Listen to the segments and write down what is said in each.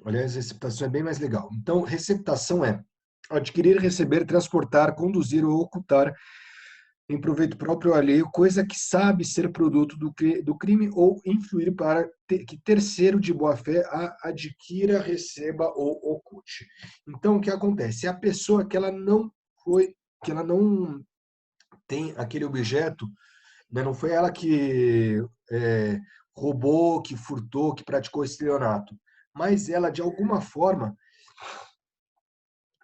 Aliás, receptação é bem mais legal. Então, receptação é adquirir, receber, transportar, conduzir ou ocultar em proveito próprio ou alheio, coisa que sabe ser produto do crime ou influir para que terceiro de boa-fé a adquira, receba ou oculte. Então, o que acontece? É a pessoa que ela não foi, que ela não tem aquele objeto, né? Não foi ela que roubou, que furtou, que praticou estelionato, mas ela, de alguma forma,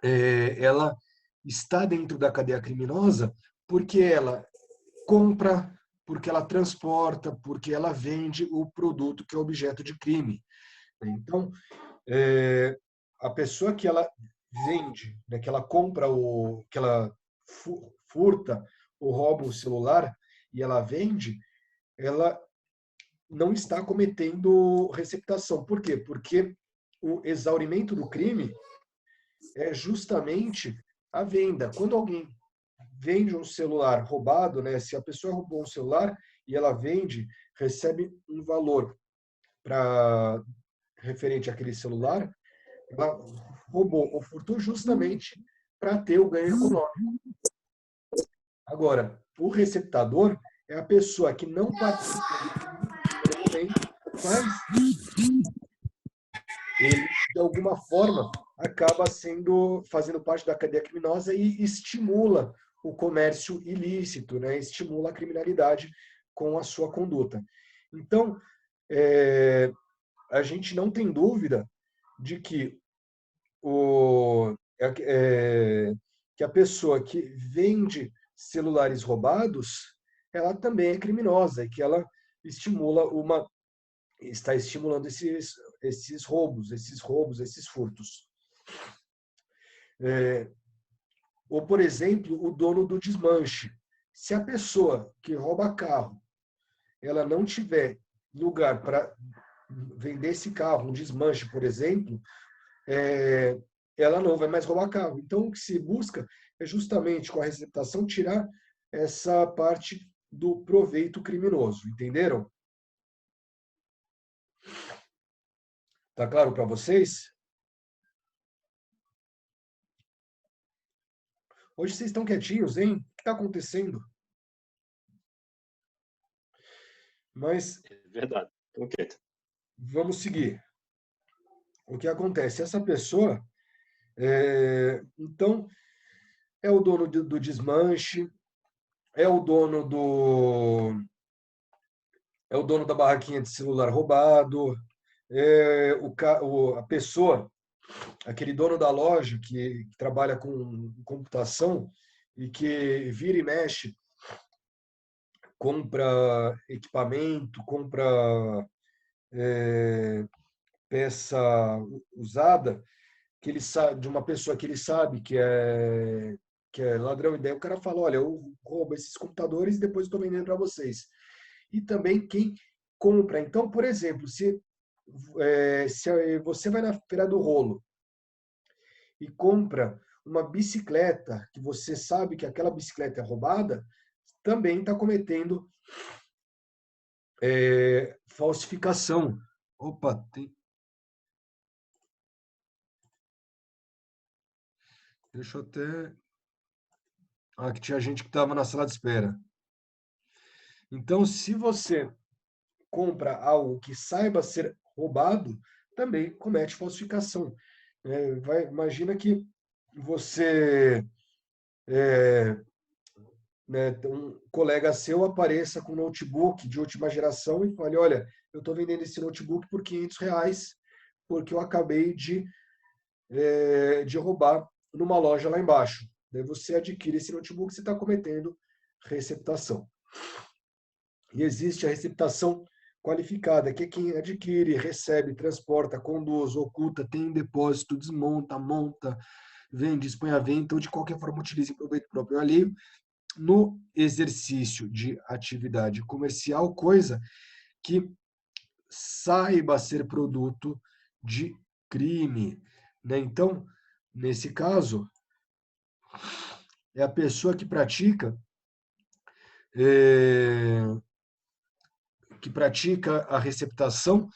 ela está dentro da cadeia criminosa porque ela compra, porque ela transporta, porque ela vende o produto que é objeto de crime. Então, a pessoa que ela vende, né, que ela compra que ela furta ou rouba o celular e ela vende, ela não está cometendo receptação. Por quê? Porque o exaurimento do crime é justamente a venda. Quando alguém vende um celular roubado, né? Se a pessoa roubou um celular e ela vende, recebe um valor para referente àquele celular, ela roubou ou furtou justamente para ter o ganho econômico. Agora, o receptador é a pessoa que não participou do crime no primeiro momento, mas ele, de alguma forma, acaba fazendo parte da cadeia criminosa e estimula o comércio ilícito, né? Estimula a criminalidade com a sua conduta. Então, é, a gente não tem dúvida de que, que a pessoa que vende celulares roubados, ela também é criminosa e que ela estimula está estimulando esses furtos. Ou, por exemplo, o dono do desmanche. Se a pessoa que rouba carro, ela não tiver lugar para vender esse carro, um desmanche, por exemplo, ela não vai mais roubar carro. Então, o que se busca é justamente com a receptação tirar essa parte do proveito criminoso, entenderam? Tá claro para vocês? Hoje vocês estão quietinhos, hein? O que está acontecendo? Mas É verdade. Ok. vamos seguir. O que acontece? Essa pessoa, então, é o dono do desmanche, é o dono é o dono da barraquinha de celular roubado, a pessoa, aquele dono da loja que trabalha com computação e que vira e mexe, compra equipamento, compra peça usada, que ele sabe, de uma pessoa que ele sabe que é ladrão, e daí o cara fala, olha, eu roubo esses computadores e depois estou vendendo para vocês. E também quem compra. Então, por exemplo, se você vai na Feira do Rolo e compra uma bicicleta, que você sabe que aquela bicicleta é roubada, também está cometendo falsificação. Opa, deixa eu até... Ah, que tinha gente que estava na sala de espera. Então, se você compra algo que saiba ser roubado, também comete falsificação. Imagina que você, né, um colega seu apareça com um notebook de última geração e fale, olha, eu estou vendendo esse notebook por R$ 500 porque eu acabei de roubar numa loja lá embaixo. Daí você adquire esse notebook, você está cometendo receptação. E existe a receptação qualificada, que é quem adquire, recebe, transporta, conduz, oculta, tem em depósito, desmonta, monta, vende, expõe à venda ou de qualquer forma utiliza em proveito próprio ou alheio no exercício de atividade comercial, coisa que saiba ser produto de crime, né? Então, nesse caso, é a pessoa é, que pratica a receptação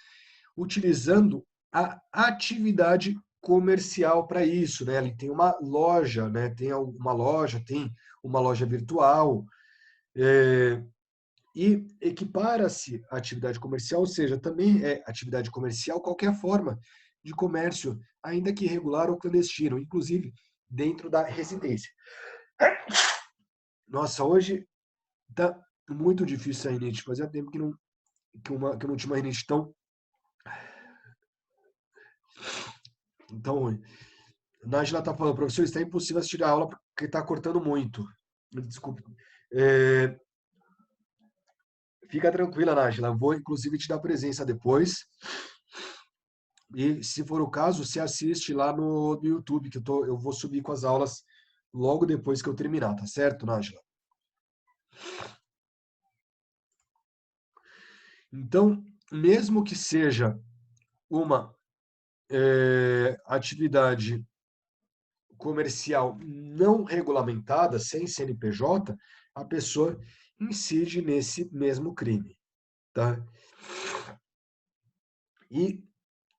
utilizando a atividade comercial para isso, né? Ele tem uma loja, né? Tem uma loja virtual, e equipara-se à atividade comercial, ou seja, também é atividade comercial qualquer forma de comércio, ainda que irregular ou clandestino, inclusive dentro da residência. Nossa, hoje tá muito difícil a rinite. Fazia tempo que eu não tinha uma rinite tão ruim. Nájila está falando, professor, está impossível assistir a aula porque está cortando muito. Desculpe. É, fica tranquila, Nájila. Vou, inclusive, te dar presença depois. E, se for o caso, você assiste lá no YouTube, que eu vou subir com as aulas logo depois que eu terminar, tá certo, Nájila? Então, mesmo que seja uma atividade comercial não regulamentada, sem CNPJ, a pessoa incide nesse mesmo crime, tá? E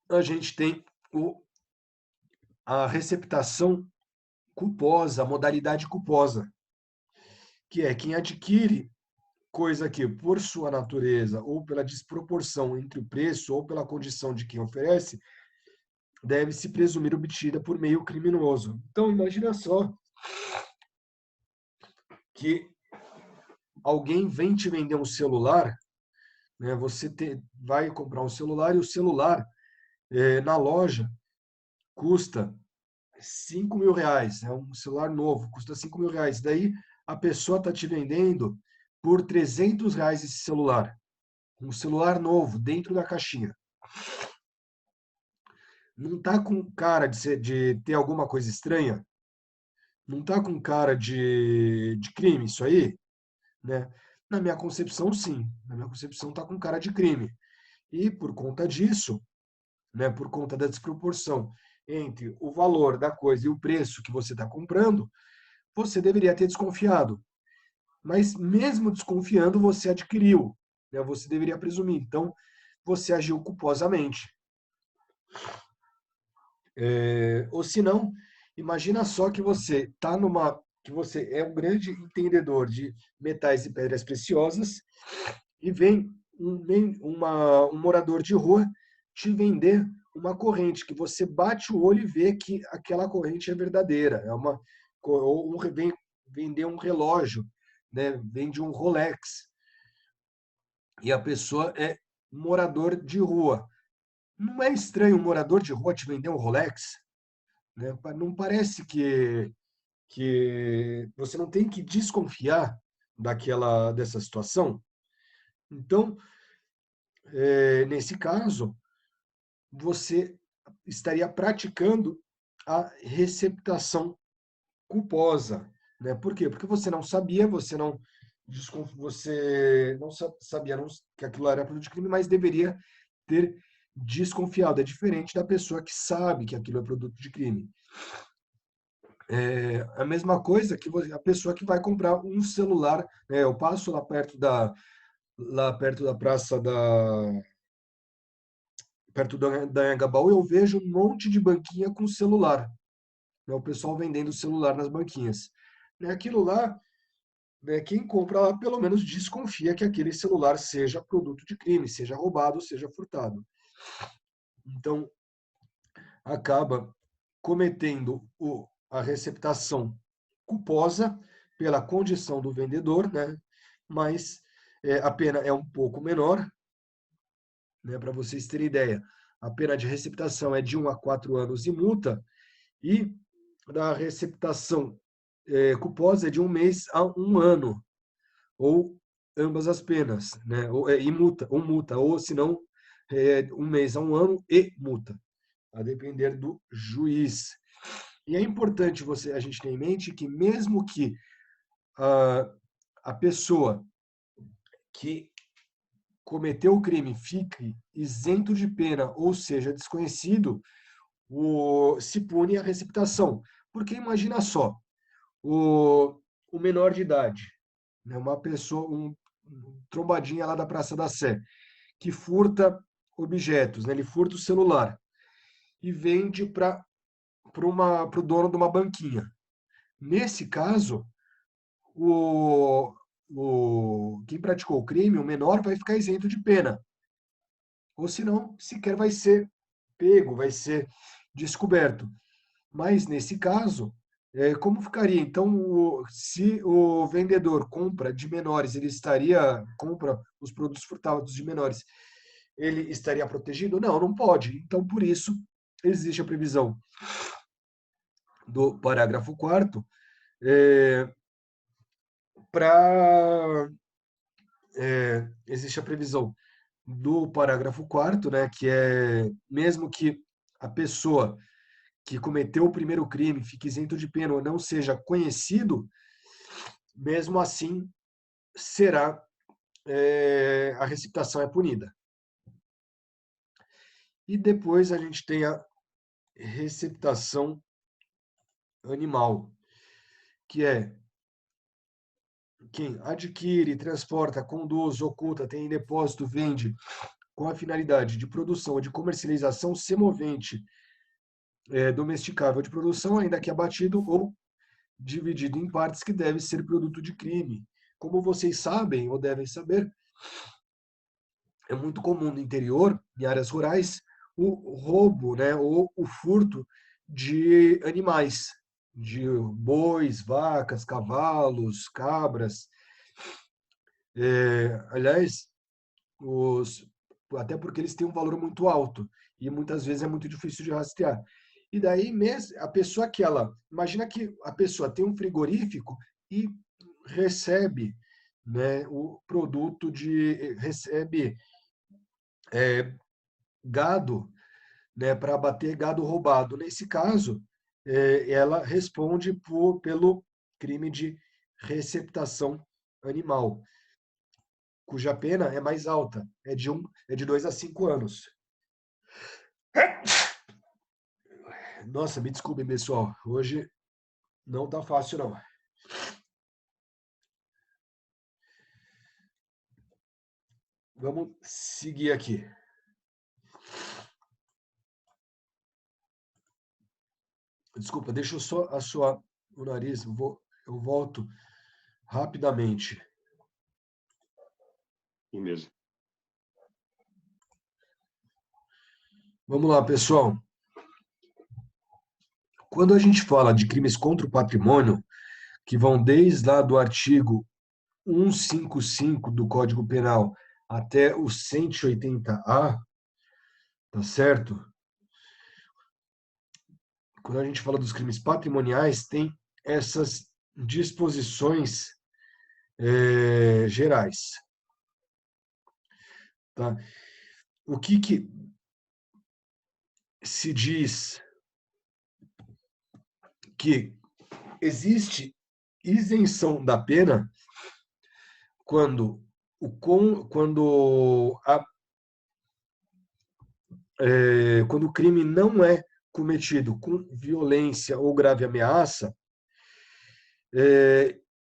a gente tem a receptação culposa, a modalidade culposa, que é quem adquire coisa que, por sua natureza, ou pela desproporção entre o preço ou pela condição de quem oferece, deve se presumir obtida por meio criminoso. Então, imagina só que alguém vem te vender um celular, né? Vai comprar um celular e o celular na loja custa R$ 5.000. É um celular novo, custa R$ 5.000. Daí a pessoa está te vendendo por R$ 300 esse celular. Um celular novo, dentro da caixinha. Não está com cara de ter alguma coisa estranha? Não está com cara de crime isso aí? Né? Na minha concepção, sim. Na minha concepção, está com cara de crime. E por conta disso, né, por conta da desproporção entre o valor da coisa e o preço que você está comprando, você deveria ter desconfiado. Mas mesmo desconfiando, você adquiriu. Né? Você deveria presumir. Então, você agiu culposamente. Ou se não, imagina só que você está que você é um grande entendedor de metais e pedras preciosas e vem um morador de rua te vender uma corrente que você bate o olho e vê que aquela corrente é verdadeira. Vem vender um relógio, né? Vende um Rolex e a pessoa é morador de rua. Não é estranho um morador de rua te vender um Rolex? Né? Não parece que você não tem que desconfiar dessa situação? Então, nesse caso, você estaria praticando a receptação culposa. Né? Por quê? Porque você não sabia, você não sabia que aquilo era produto de crime, mas deveria ter desconfiado. É diferente da pessoa que sabe que aquilo é produto de crime. É a mesma coisa que a pessoa que vai comprar um celular. Né? Eu passo lá perto da praça perto da Anhangabaú, eu vejo um monte de banquinha com celular. Né? O pessoal vendendo celular nas banquinhas. Né? Aquilo lá, né? Quem compra lá pelo menos desconfia que aquele celular seja produto de crime, seja roubado, seja furtado. Então, acaba cometendo a receptação culposa pela condição do vendedor, né? Mas a pena é um pouco menor, né? Para vocês terem ideia. A pena de receptação é de 1 a 4 anos e multa, e da receptação culposa é de 1 mês a 1 ano, ou ambas as penas, né? E multa, ou se não, 1 mês a 1 ano e multa, a depender do juiz. E é importante a gente ter em mente que mesmo que a pessoa que cometeu o crime fique isento de pena, ou seja, desconhecido, se pune a receptação. Porque imagina só, o menor de idade, né, uma pessoa, um trombadinha lá da Praça da Sé, que furta objetos, né, ele furta o celular. e vende para o dono de uma banquinha. Nesse caso, quem praticou o crime, o menor, vai ficar isento de pena. Ou senão, sequer vai ser pego, vai ser descoberto. Mas, nesse caso, como ficaria? Então, se o vendedor compra de menores, compra os produtos furtados de menores, ele estaria protegido? Não, não pode. Então, por isso, existe a previsão do parágrafo 4º existe a previsão do parágrafo 4º, né, que é mesmo que a pessoa que cometeu o primeiro crime fique isento de pena ou não seja conhecido, mesmo assim será a receptação é punida. E depois a gente tem a receptação animal, que é quem adquire, transporta, conduz, oculta, tem em depósito, vende com a finalidade de produção ou de comercialização semovente domesticável de produção, ainda que abatido ou dividido em partes que deve ser produto de crime. Como vocês sabem ou devem saber, é muito comum no interior, em áreas rurais, o roubo, né, ou o furto de animais, de bois, vacas, cavalos, cabras. Aliás, até porque eles têm um valor muito alto e muitas vezes é muito difícil de rastrear. E daí mesmo a pessoa imagina que a pessoa tem um frigorífico e recebe, né, o produto recebe gado, né, para abater gado roubado. Nesse caso, ela responde pelo crime de receptação animal, cuja pena é mais alta, é de 2 a 5 anos. Nossa, me desculpem, pessoal. Hoje não tá fácil, não. Vamos seguir aqui. Desculpa, deixa eu só assoar o nariz. Eu volto rapidamente. E mesmo. Vamos lá, pessoal. Quando a gente fala de crimes contra o patrimônio, que vão desde lá do artigo 155 do Código Penal até o 180A, tá certo? Quando a gente fala dos crimes patrimoniais, tem essas disposições gerais. Tá? O que se diz que existe isenção da pena quando o crime não é cometido com violência ou grave ameaça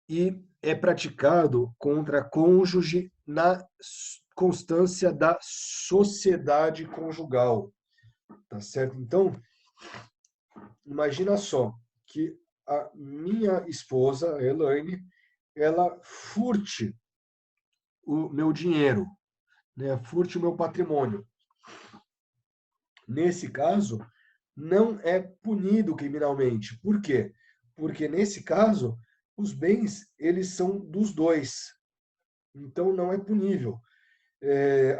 e é praticado contra cônjuge na constância da sociedade conjugal, tá certo? Então, imagina só que a minha esposa, Elaine, ela furte o meu dinheiro, né? Furte o meu patrimônio. Nesse caso, não é punido criminalmente. Por quê? Porque nesse caso, os bens eles são dos dois. Então não é punível.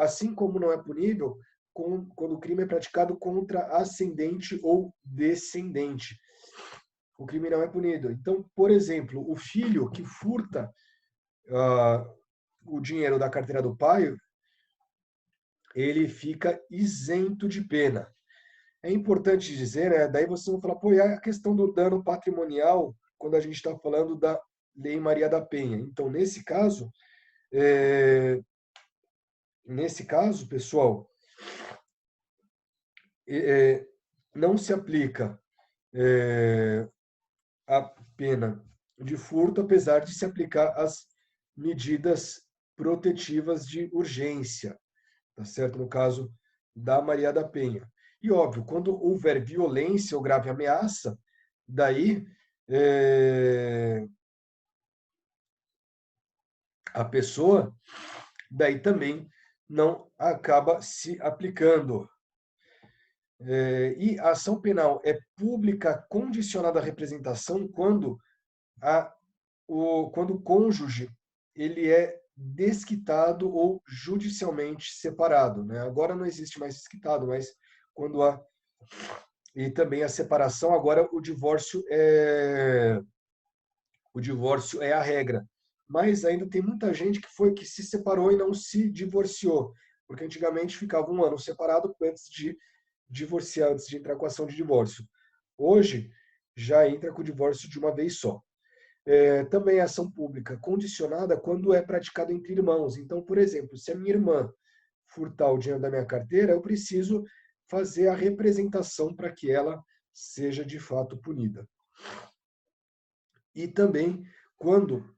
Assim como não é punível quando o crime é praticado contra ascendente ou descendente. O crime não é punido. Então, por exemplo, o filho que furta o dinheiro da carteira do pai, ele fica isento de pena. É importante dizer, né? Daí vocês vão falar, pô, e a questão do dano patrimonial, quando a gente está falando da Lei Maria da Penha. Então, nesse caso, pessoal, não se aplica a pena de furto, apesar de se aplicar as medidas protetivas de urgência, tá certo? No caso da Maria da Penha. E, óbvio, quando houver violência ou grave ameaça, daí a pessoa daí também não acaba se aplicando. E a ação penal é pública condicionada à representação quando o cônjuge ele é desquitado ou judicialmente separado, né? Agora não existe mais desquitado, mas quando há e também a separação, agora o divórcio é a regra. Mas ainda tem muita gente que se separou e não se divorciou, porque antigamente ficava um ano separado antes de divorciar, antes de entrar com a ação de divórcio. Hoje já entra com o divórcio de uma vez só. Também a ação pública condicionada quando é praticada entre irmãos. Então, por exemplo, se a minha irmã furtar o dinheiro da minha carteira, eu preciso fazer a representação para que ela seja de fato punida. E também quando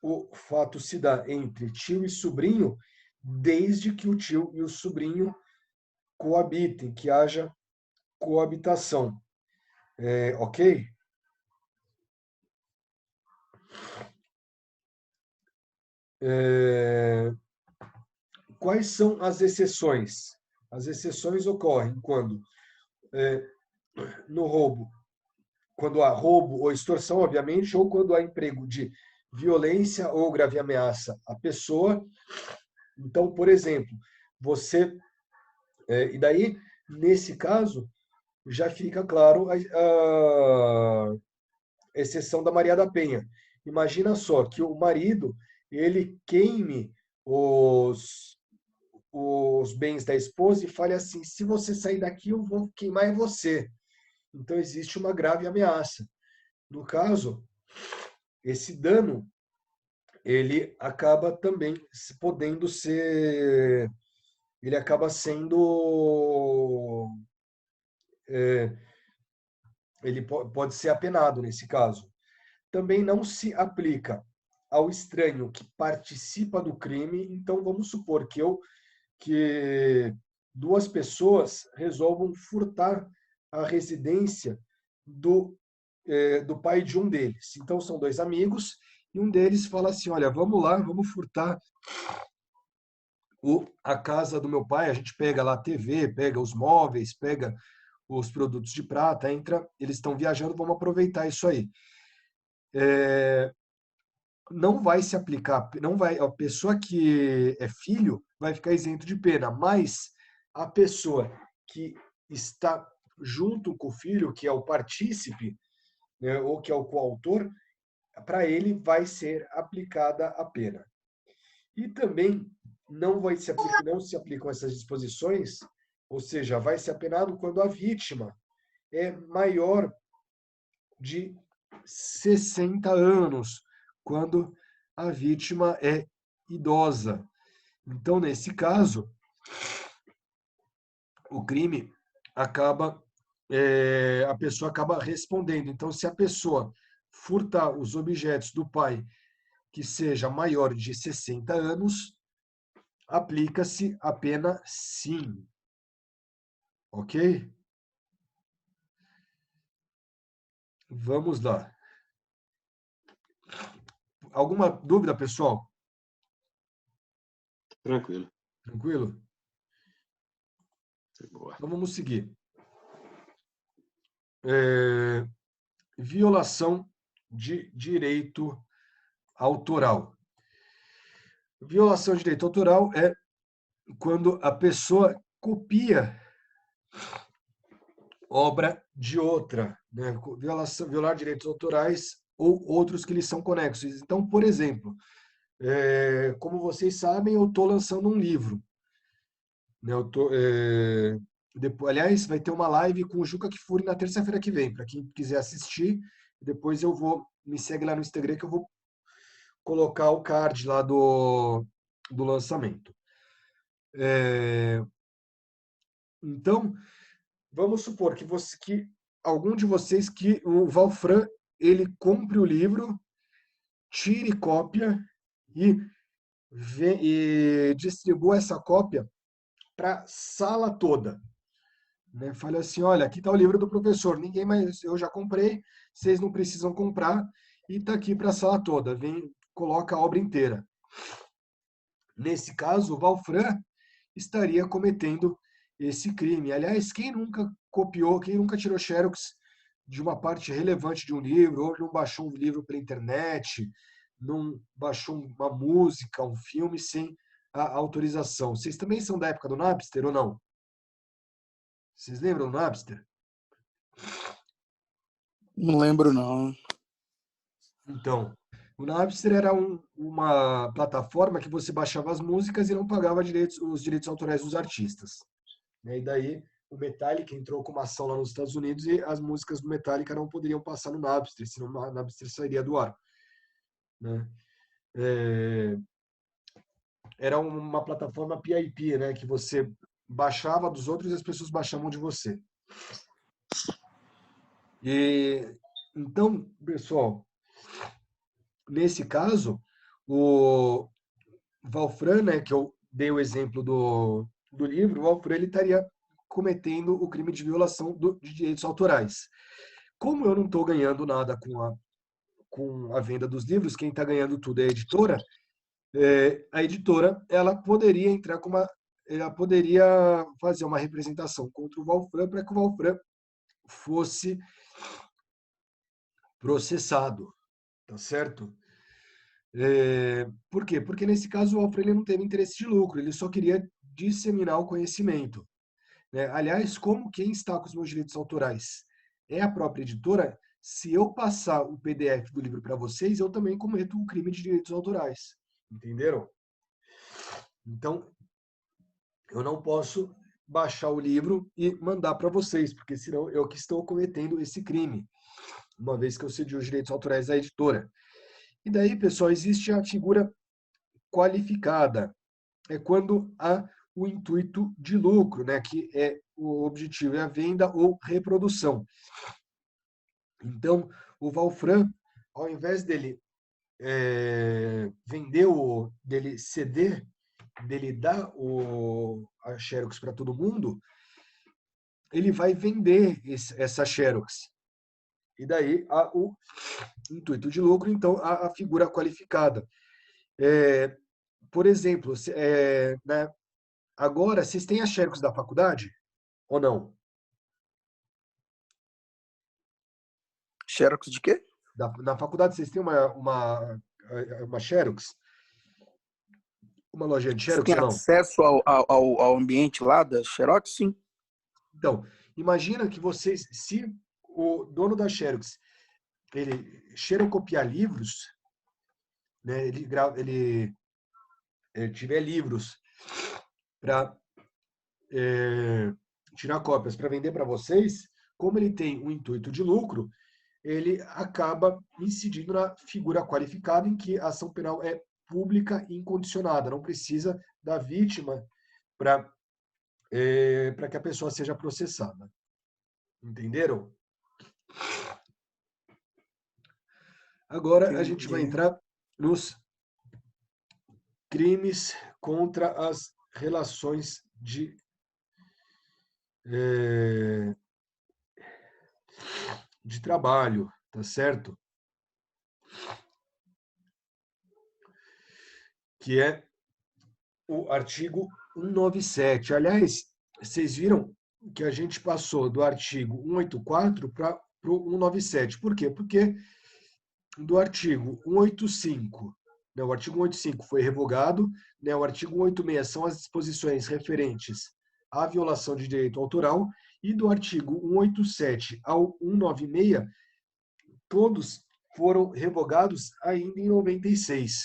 o fato se dá entre tio e sobrinho, desde que o tio e o sobrinho coabitem, que haja coabitação. Ok? Quais são as exceções? As exceções ocorrem quando, no roubo, quando há roubo ou extorsão, obviamente, ou quando há emprego de violência ou grave ameaça à pessoa. Então, por exemplo, você. E daí, nesse caso, já fica claro a exceção da Maria da Penha. Imagina só que o marido ele queime os bens da esposa e fale assim: se você sair daqui, eu vou queimar você. Então existe uma grave ameaça. No caso, esse dano ele acaba também podendo ser, ele acaba sendo, ele pode ser apenado nesse caso. Também não se aplica ao estranho que participa do crime. Então vamos supor que duas pessoas resolvam furtar a residência do pai de um deles. Então são dois amigos e um deles fala assim: olha, vamos lá, vamos furtar a casa do meu pai. A gente pega lá a TV, pega os móveis, pega os produtos de prata, entra, eles estão viajando, vamos aproveitar isso aí. Não vai se aplicar, não vai, a pessoa que é filho vai ficar isento de pena, mas a pessoa que está junto com o filho, que é o partícipe, né, ou que é o coautor, para ele vai ser aplicada a pena. E também não se aplicam essas disposições, ou seja, vai ser apenado quando a vítima é maior de 60 anos, quando a vítima é idosa. Então, nesse caso, o crime acaba, a pessoa acaba respondendo. Então, se a pessoa furtar os objetos do pai que seja maior de 60 anos, aplica-se a pena sim. Ok? Vamos lá. Alguma dúvida, pessoal? Tranquilo. Tranquilo? Boa. Então vamos seguir. Violação de direito autoral. Violação de direito autoral é quando a pessoa copia obra de outra, né? Violar direitos autorais ou outros que lhes são conexos. Então, por exemplo, como vocês sabem, eu estou lançando um livro. Né? Aliás, vai ter uma live com o Juca Kfouri na terça-feira que vem, para quem quiser assistir. Depois me segue lá no Instagram que eu vou colocar o card lá do lançamento. Então, vamos supor que algum de vocês, que o Valfran, ele compre o livro, tire cópia e, e distribua essa cópia para a sala toda. né? Fale assim, olha, aqui está o livro do professor, ninguém mais, eu já comprei, vocês não precisam comprar, e está aqui para a sala toda, vem, coloca a obra inteira. Nesse caso, o Valfran estaria cometendo esse crime. Aliás, quem nunca copiou, quem nunca tirou xerox de uma parte relevante de um livro, ou não baixou um livro pela internet, não baixou uma música, um filme sem a autorização. Vocês também são da época do Napster ou não? Vocês lembram do Napster? Não lembro, não. Então, o Napster era uma plataforma que você baixava as músicas e não pagava os direitos autorais dos artistas, né? E daí o Metallica entrou com uma ação lá nos Estados Unidos e as músicas do Metallica não poderiam passar no Napster, senão o Napster sairia do ar, né? Era uma plataforma PIP, né? Que você baixava dos outros e as pessoas baixavam de você. E então, pessoal, nesse caso, o Valfran, né, que eu dei o exemplo do livro, o Valfran ele estaria cometendo o crime de violação de direitos autorais. Como eu não estou ganhando nada com a venda dos livros, quem está ganhando tudo é a editora ela poderia entrar com ela poderia fazer uma representação contra o Valfran para que o Valfran fosse processado, tá certo? Por quê? Porque nesse caso o Alfredo não teve interesse de lucro, ele só queria disseminar o conhecimento, né? Aliás, como quem está com os meus direitos autorais é a própria editora, se eu passar o PDF do livro para vocês, eu também cometo um crime de direitos autorais. Entenderam? Então, eu não posso baixar o livro e mandar para vocês, porque senão eu que estou cometendo esse crime, uma vez que eu cedi os direitos autorais à editora. E daí, pessoal, existe a figura qualificada. É quando há o intuito de lucro, né? Que é o objetivo é a venda ou reprodução. Então, o Valfran, ao invés dele vender, dele ceder, dele dar a Xerox para todo mundo, ele vai vender essa Xerox. E daí há o intuito de lucro, então a figura qualificada. Por exemplo, né, agora vocês têm a Xerox da faculdade ou não? Xerox de quê? Na faculdade vocês têm uma Xerox? Uma lojinha de Você Xerox tem ou não? acesso ao ambiente lá da Xerox? Sim. Então, imagina que vocês, se o dono da Xerox, ele xerocopiar livros, né, ele tiver livros para tirar cópias para vender para vocês, como ele tem um intuito de lucro, ele acaba incidindo na figura qualificada em que a ação penal é pública e incondicionada, não precisa da vítima para que a pessoa seja processada. Entenderam? Agora a gente vai Entendi. entrar nos crimes contra as relações de trabalho, tá certo? Que é o artigo 197. Aliás, vocês viram que a gente passou do artigo 184 para o 197. Por quê? Porque do artigo 185, né, o artigo 185 foi revogado, né, o artigo 186 são as disposições referentes à violação de direito autoral, e do artigo 187 ao 196, todos foram revogados ainda em 96.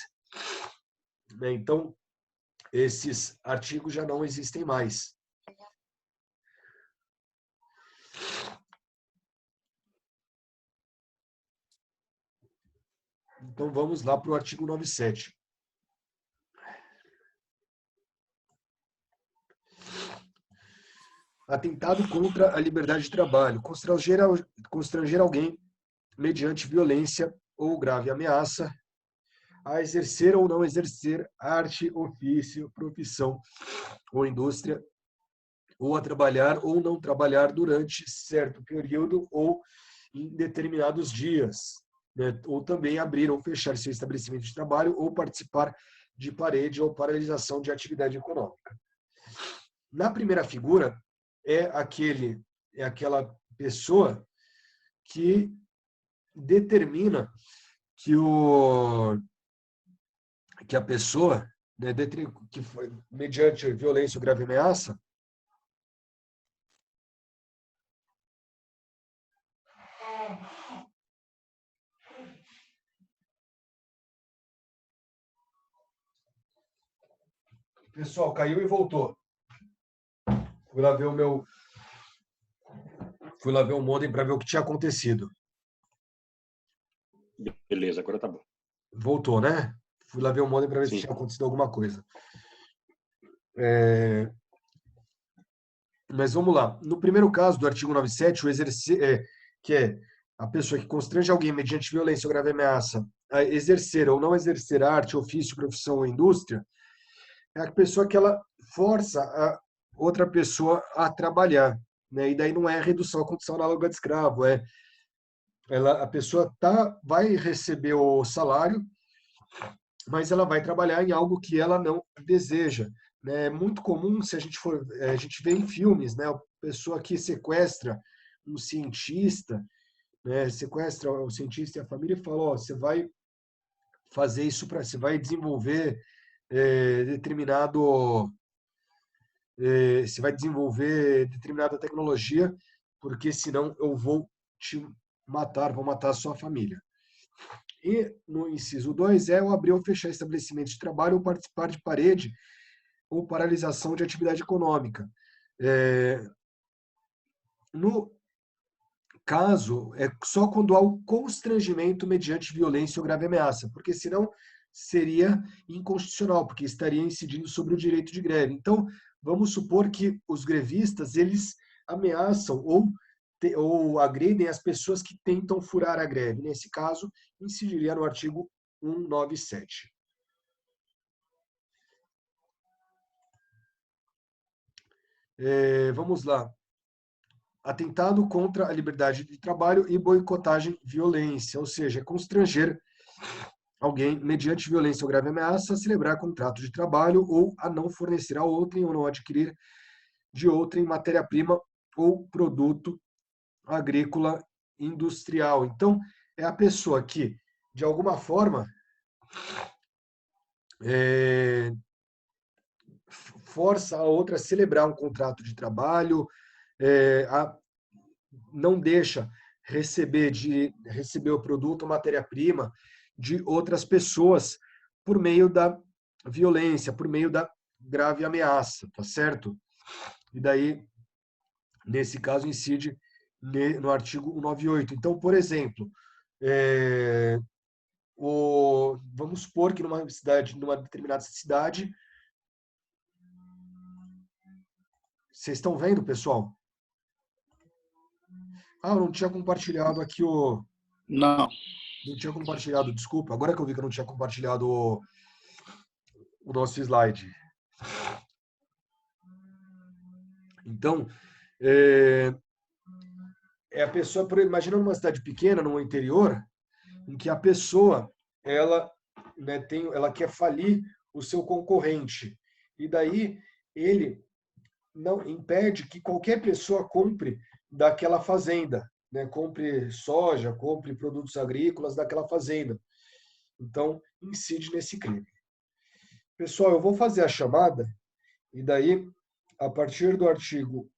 Né? Então, esses artigos já não existem mais. Então, vamos lá para o artigo 97. Atentado contra a liberdade de trabalho. Constranger alguém mediante violência ou grave ameaça a exercer ou não exercer arte, ofício, profissão ou indústria ou a trabalhar ou não trabalhar durante certo período ou em determinados dias, né? Ou também abrir ou fechar seu estabelecimento de trabalho ou participar de parede ou paralisação de atividade econômica. Na primeira figura, é aquela pessoa que determina que a pessoa, né, que foi, mediante violência ou grave ameaça, pessoal, caiu e voltou. Fui lá ver o meu, fui lá ver o modem para ver o que tinha acontecido. Beleza, agora tá bom. Voltou, né? Fui lá ver o modem para ver se Sim. tinha acontecido alguma coisa. Mas vamos lá. No primeiro caso do artigo 97, que é a pessoa que constrange alguém mediante violência ou grave ameaça a exercer ou não exercer arte, ofício, profissão ou indústria, é a pessoa que ela força a outra pessoa a trabalhar, né? E daí não é redução à condição análoga de escravo, a pessoa vai receber o salário, mas ela vai trabalhar em algo que ela não deseja, né? É muito comum, se a gente vê em filmes, né? A pessoa que sequestra um cientista, né? Sequestra o cientista e a família e fala, ó, você vai fazer isso você vai desenvolver determinado você vai desenvolver determinada tecnologia, porque senão eu vou te matar, vou matar a sua família. E no inciso 2 é o abrir ou fechar estabelecimento de trabalho ou participar de parede ou paralisação de atividade econômica. No caso, é só quando há o constrangimento mediante violência ou grave ameaça, porque senão seria inconstitucional, porque estaria incidindo sobre o direito de greve. Então, vamos supor que os grevistas, eles ameaçam ou agredem as pessoas que tentam furar a greve. Nesse caso, incidiria no artigo 197. Vamos lá. Atentado contra a liberdade de trabalho e boicotagem violência, ou seja, constranger alguém, mediante violência ou grave ameaça, a celebrar contrato de trabalho ou a não fornecer a outrem ou não adquirir de outrem matéria-prima ou produto agrícola industrial. Então, é a pessoa que, de alguma forma, é, força a outra a celebrar um contrato de trabalho, não deixa receber o produto ou matéria-prima de outras pessoas por meio da violência, por meio da grave ameaça, tá certo? E daí, nesse caso, incide no artigo 198. Então, por exemplo, vamos supor que numa determinada cidade, vocês estão vendo, pessoal? Ah, eu não tinha compartilhado aqui Não. Não tinha compartilhado, desculpa. Agora que eu vi que eu não tinha compartilhado o nosso slide. Então, é, é a pessoa, imagina numa cidade pequena, no interior, em que a pessoa, ela, né, ela quer falir o seu concorrente. E daí ele não impede que qualquer pessoa compre daquela fazenda, né? Compre soja, compre produtos agrícolas daquela fazenda. Então, incide nesse crime. Pessoal, eu vou fazer a chamada e daí, a partir do artigo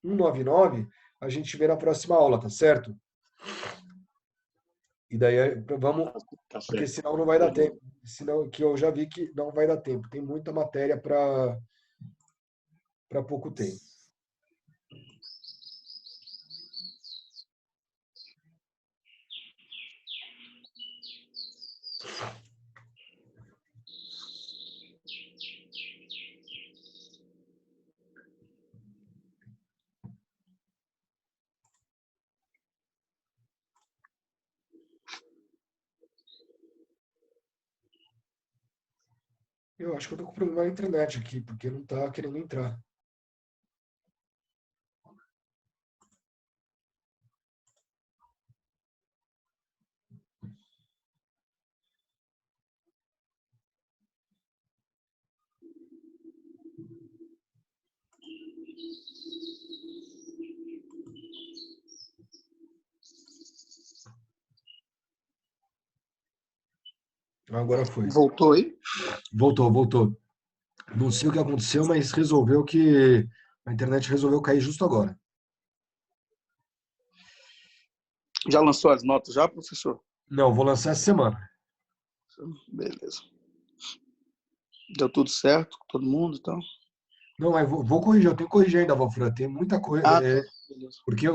199, a gente vê na próxima aula, tá certo? E daí vamos, Tá porque certo. senão não vai dar Beleza. tempo. Senão, que eu já vi que não vai dar tempo. Tem muita matéria para pouco tempo. Eu acho que eu tô com problema na internet aqui, porque não tá querendo entrar. Agora foi. Voltou aí? Voltou. Não sei o que aconteceu, mas resolveu que a internet resolveu cair justo agora. Já lançou as notas já, professor? Não, vou lançar essa semana. Beleza. Deu tudo certo com todo mundo, então? Não, mas vou corrigir, eu tenho que corrigir ainda, Valfran. Tem muita coisa. Ah, tá. Beleza. Porque